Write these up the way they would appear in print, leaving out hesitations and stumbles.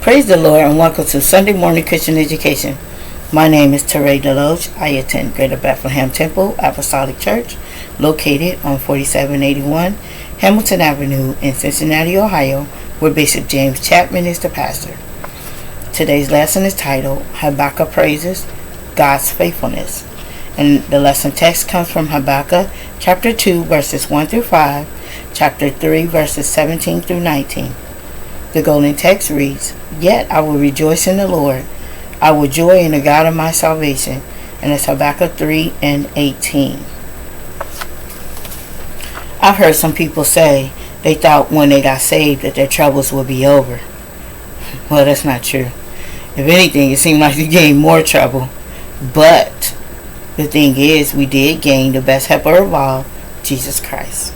Praise the Lord and welcome to Sunday Morning Christian Education. My name is Teraie Deloach. I attend Greater Bethlehem Temple Apostolic Church, located on 4781 Hamilton Avenue in Cincinnati, Ohio, where Bishop James Chapman is the pastor. Today's lesson is titled, Habakkuk Praises God's Faithfulness. And the lesson text comes from Habakkuk chapter 2 verses 1 through 5, chapter 3 verses 17 through 19. The golden text reads, Yet I will rejoice in the Lord. I will joy in the God of my salvation. And it's Habakkuk 3 and 18. I've heard some people say they thought when they got saved that their troubles would be over. Well, that's not true. If anything, it seemed like we gained more trouble. But the thing is, we did gain the best helper of all, Jesus Christ.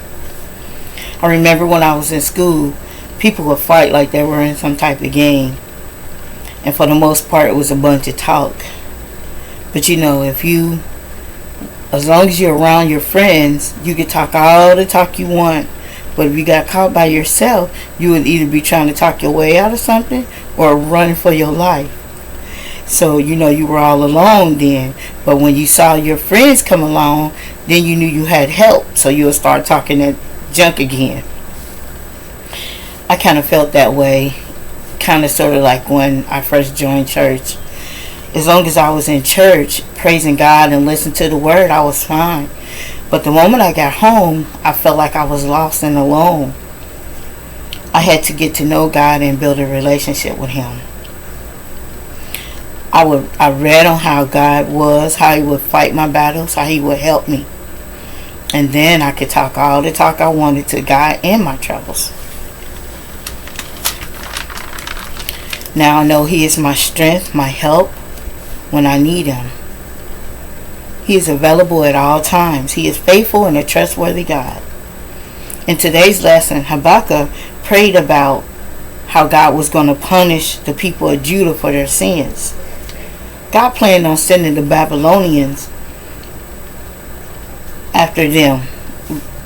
I remember when I was in school, people would fight like they were in some type of game. And for the most part, it was a bunch of talk. But as long as you're around your friends, you can talk all the talk you want. But if you got caught by yourself, you would either be trying to talk your way out of something or running for your life. So, you were all alone then. But when you saw your friends come along, then you knew you had help. So you would start talking that junk again. I kind of felt that way, kind of sort of like when I first joined church. As long as I was in church, praising God and listening to the word, I was fine. But the moment I got home, I felt like I was lost and alone. I had to get to know God and build a relationship with Him. I read on how God was, how He would fight my battles, how He would help me. And then I could talk all the talk I wanted to God and my troubles. Now I know He is my strength, my help when I need Him. He is available at all times. He is faithful and a trustworthy God. In today's lesson, Habakkuk prayed about how God was going to punish the people of Judah for their sins. God planned on sending the Babylonians after them.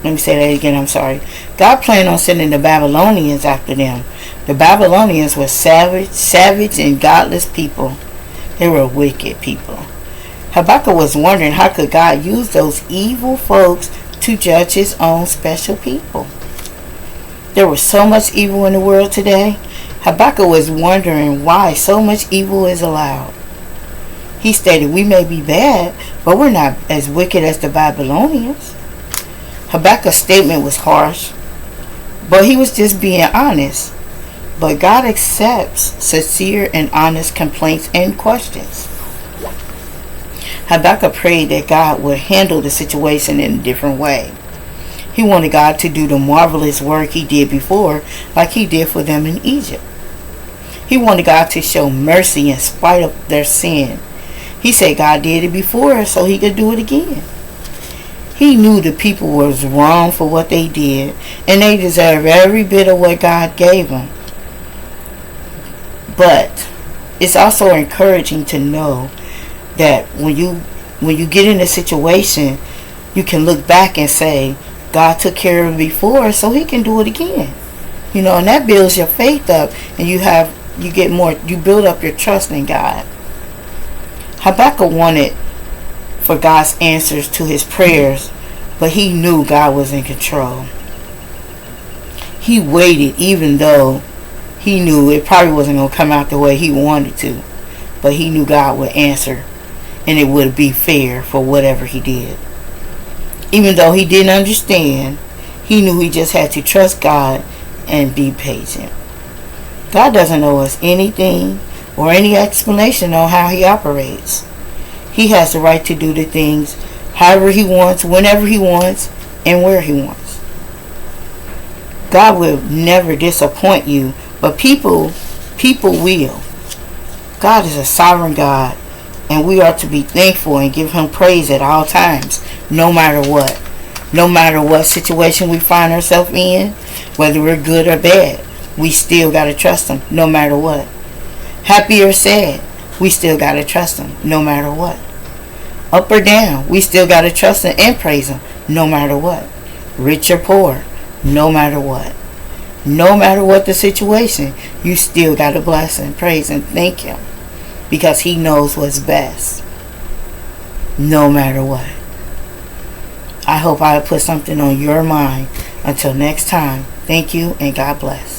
Let me say that again, I'm sorry. God planned on sending the Babylonians after them. The Babylonians were savage and godless people. They were wicked people. Habakkuk was wondering how could God use those evil folks to judge His own special people. There was so much evil in the world today. Habakkuk was wondering why so much evil is allowed. He stated, we may be bad, but we're not as wicked as the Babylonians. Habakkuk's statement was harsh, but he was just being honest. But God accepts sincere and honest complaints and questions. Habakkuk prayed that God would handle the situation in a different way. He wanted God to do the marvelous work He did before, like He did for them in Egypt. He wanted God to show mercy in spite of their sin. He said God did it before so He could do it again. He knew the people was wrong for what they did, and they deserve every bit of what God gave them. But it's also encouraging to know that when you get in a situation, you can look back and say, God took care of it before, so He can do it again. And that builds your faith up, and you build up your trust in God. Habakkuk wanted for God's answers to his prayers, but he knew God was in control. He waited even though he knew it probably wasn't going to come out the way he wanted to, but he knew God would answer and it would be fair for whatever he did. Even though he didn't understand, he knew he just had to trust God and be patient. God doesn't owe us anything or any explanation on how He operates. He has the right to do the things however He wants, whenever He wants, and where He wants. God will never disappoint you, but people will. God is a sovereign God, and we are to be thankful and give Him praise at all times, no matter what. No matter what situation we find ourselves in, whether we're good or bad, we still got to trust Him no matter what. Happy or sad, we still got to trust Him no matter what. Up or down, we still got to trust Him and praise Him no matter what. Rich or poor, no matter what. No matter what the situation, you still got to bless and praise and thank him, because he knows what's best, no matter what. I hope I put something on your mind. Until next time, thank you and God bless.